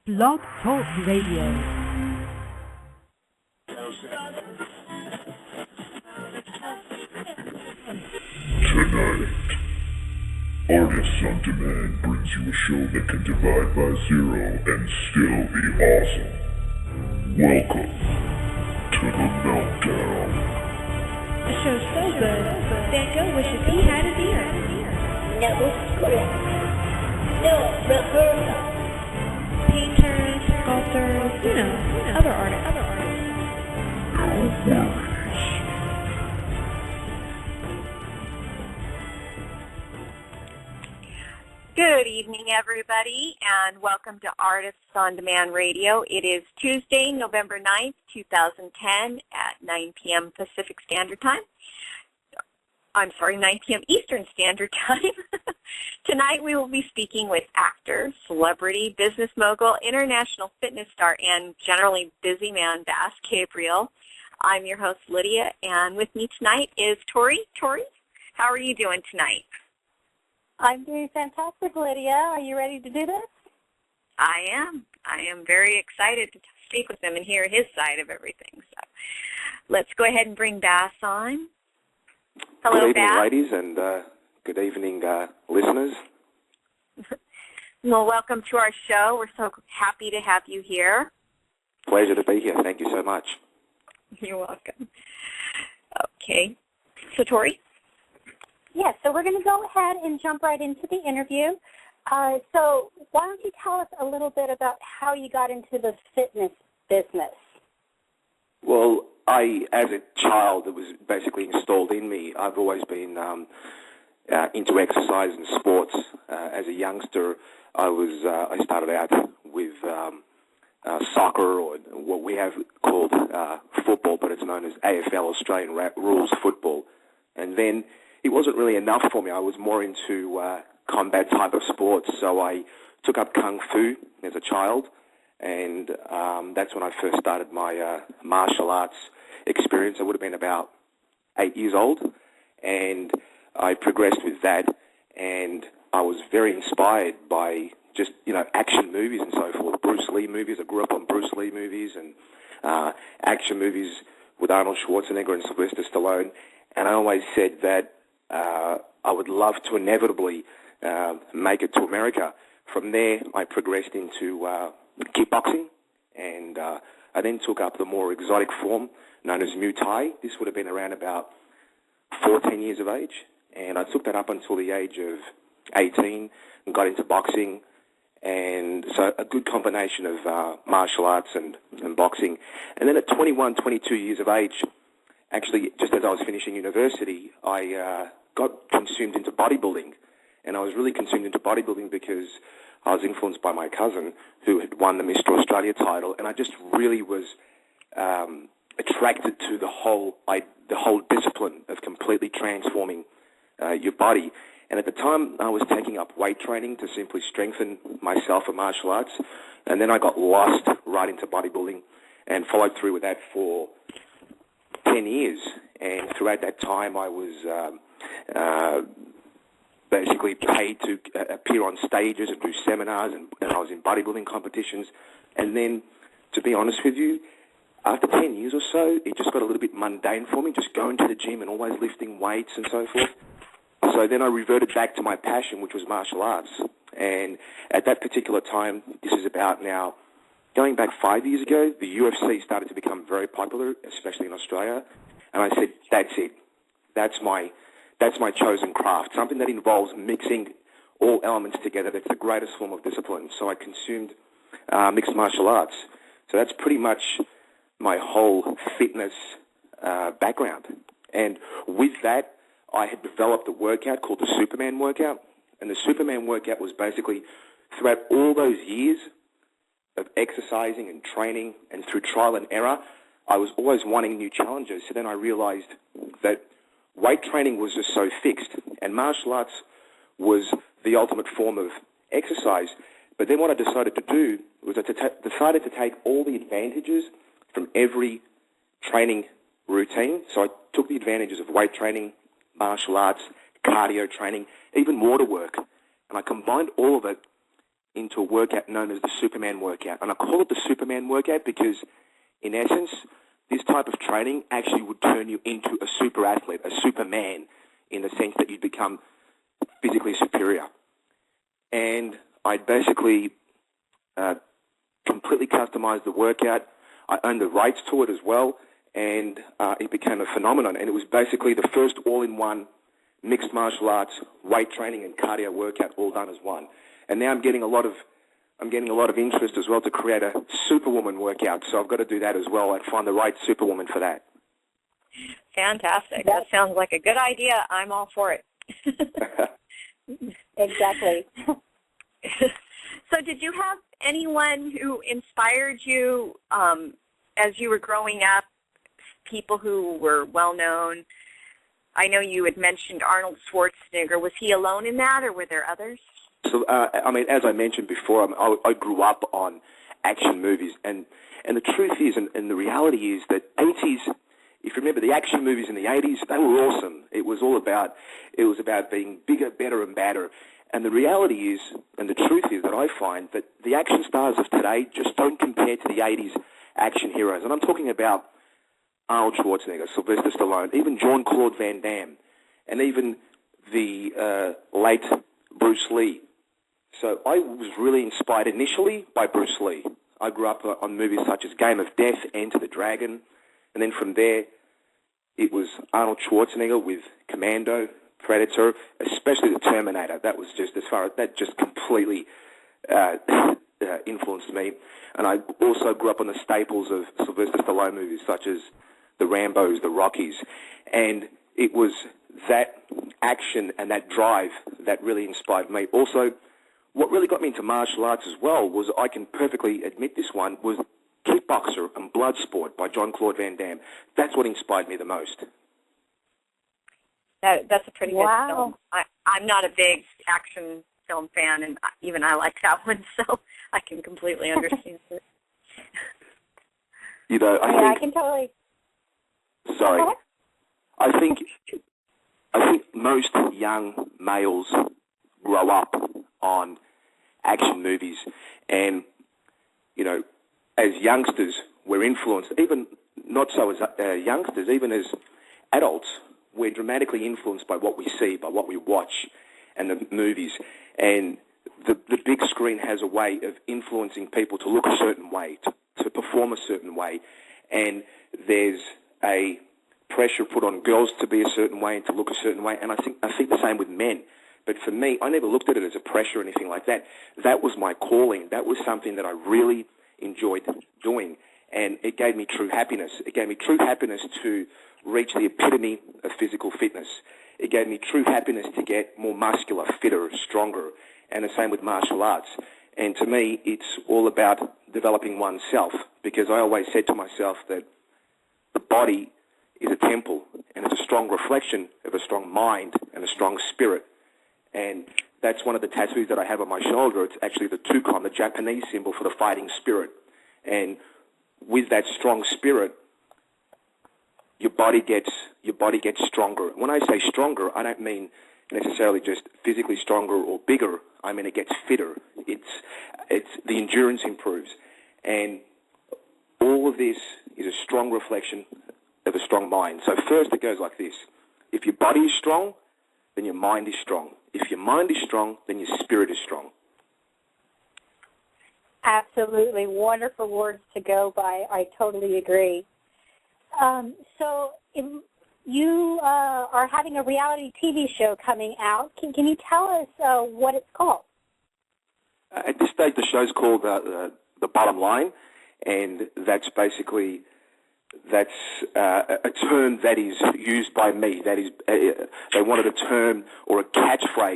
Blog Talk Radio. Tonight, Artists on Demand brings you a show that can divide by zero and still be awesome. Welcome to the Meltdown. The show's so good, Van Gogh wishes he had a beer. No, correct. No, Roberta. Painters, sculptors, other artists. No worries. Good evening, everybody, and welcome to Artists on Demand Radio. It is Tuesday, November 9th, 2010 at 9 p.m. Pacific Standard Time. I'm sorry, 9 p.m. Eastern Standard Time. Tonight we will be speaking with actor, celebrity, business mogul, international fitness star, and generally busy man, Bass Gabrielle. I'm your host, Lydia, and with me tonight is Tori. Tori, how are you doing tonight? I'm doing fantastic, Lydia. Are you ready to do this? I am. I am very excited to speak with him and hear his side of everything. So let's go ahead and bring Bass on. Hello, good evening, Bass. ladies, and good evening, listeners. Well, welcome to our show. We're so happy to have you here. Pleasure to be here. Thank you so much. You're welcome. Okay. So, Tori? Yes, so we're going to go ahead and jump right into the interview. So why don't you tell us a little bit about how you got into the fitness business? Well, as a child, it was basically installed in me. I've always been into exercise and sports. As a youngster, I started out with soccer, or what we have called football, but it's known as AFL, Australian Rules Football. And then it wasn't really enough for me. I was more into combat type of sports, so I took up Kung Fu as a child, and that's when I first started my martial arts experience. I would have been about 8 years old, and I progressed with that, and I was very inspired by just, action movies and so forth, Bruce Lee movies. I grew up on Bruce Lee movies and action movies with Arnold Schwarzenegger and Sylvester Stallone, and I always said that I would love to inevitably make it to America. From there, I progressed into kickboxing, and I then took up the more exotic form known as Muay Thai. This would have been around about 14 years of age, and I took that up until the age of 18 and got into boxing, and so a good combination of martial arts and boxing. And then at 21, 22 years of age, actually, just as I was finishing university, I got consumed into bodybuilding. And I was really consumed into bodybuilding because I was influenced by my cousin who had won the Mr. Australia title. And I just really was attracted to the whole discipline of completely transforming your body. And at the time, I was taking up weight training to simply strengthen myself in martial arts. And then I got lost right into bodybuilding and followed through with that for 10 years, and throughout that time I was basically paid to appear on stages and do seminars, and I was in bodybuilding competitions. And then, to be honest with you, after 10 years or so, it just got a little bit mundane for me, just going to the gym and always lifting weights and so forth. So then I reverted back to my passion, which was martial arts. And at that particular time, this is about now, going back 5 years ago, the UFC started to become very popular, especially in Australia. And I said, that's it. That's my chosen craft, something that involves mixing all elements together. That's the greatest form of discipline. So I consumed mixed martial arts. So that's pretty much my whole fitness background. And with that, I had developed a workout called the Superman workout. And the Superman workout was basically, throughout all those years of exercising and training and through trial and error, I was always wanting new challenges. So then I realized that weight training was just so fixed, and martial arts was the ultimate form of exercise. But then what I decided to do was I decided to take all the advantages from every training routine. So I took the advantages of weight training, martial arts, cardio training, even water work, and I combined all of it into a workout known as the Superman workout. And I call it the Superman workout because, in essence, this type of training actually would turn you into a super athlete, a Superman, in the sense that you'd become physically superior. And I basically completely customized the workout. I owned the rights to it as well, and it became a phenomenon. And it was basically the first all-in-one mixed martial arts, weight training, and cardio workout all done as one. And now I'm getting a lot of interest as well to create a Superwoman workout. So I've got to do that as well and find the right Superwoman for that. Fantastic. That sounds like a good idea. I'm all for it. Exactly. So did you have anyone who inspired you as you were growing up, people who were well-known? I know you had mentioned Arnold Schwarzenegger. Was he alone in that, or were there others? So, I mean, as I mentioned before, I grew up on action movies, and the truth is, and the reality is that 80s, if you remember the action movies in the 80s, they were awesome. It was about being bigger, better, and badder. And the reality is, and the truth is that I find that the action stars of today just don't compare to the 80s action heroes. And I'm talking about Arnold Schwarzenegger, Sylvester Stallone, even Jean-Claude Van Damme, and even the late Bruce Lee. So I was really inspired initially by Bruce Lee. I grew up on movies such as Game of Death, Enter the Dragon, and then from there it was Arnold Schwarzenegger with Commando, Predator, especially the Terminator. That was just that just completely influenced me. And I also grew up on the staples of Sylvester Stallone movies such as the Rambos, the Rockies, and it was that action and that drive that really inspired me. Also, what really got me into martial arts as well was, I can perfectly admit this one, was Kickboxer and Bloodsport by Jean-Claude Van Damme. That's what inspired me the most. That's a pretty good film. I'm not a big action film fan, and even I like that one, so I can completely understand it. You know, I can totally... Sorry. I think most young males grow up on action movies, and, you know, as youngsters, we're influenced, even not so as youngsters, even as adults, we're dramatically influenced by what we see, by what we watch, and the movies. And the big screen has a way of influencing people to look a certain way, to perform a certain way. And there's a pressure put on girls to be a certain way and to look a certain way. And I think the same with men. But for me, I never looked at it as a pressure or anything like that. That was my calling. That was something that I really enjoyed doing. And it gave me true happiness. It gave me true happiness to reach the epitome of physical fitness. It gave me true happiness to get more muscular, fitter, stronger. And the same with martial arts. And to me, it's all about developing oneself, because I always said to myself that the body is a temple, and it's a strong reflection of a strong mind and a strong spirit. And that's one of the tattoos that I have on my shoulder. It's actually the Tukon, the Japanese symbol for the fighting spirit. And with that strong spirit, your body gets stronger. When I say stronger, I don't mean necessarily just physically stronger or bigger. I mean it gets fitter. It's the endurance improves, and all of this is a strong reflection of a strong mind. So first it goes like this: if your body is strong, then your mind is strong. If your mind is strong, then your spirit is strong. Absolutely wonderful words to go by. I totally agree. So you are having a reality TV show coming out. Can you tell us what it's called? At this stage, the show's called The Bottom Line, and that's basically a term that is used by me. That is, they wanted a term or a catchphrase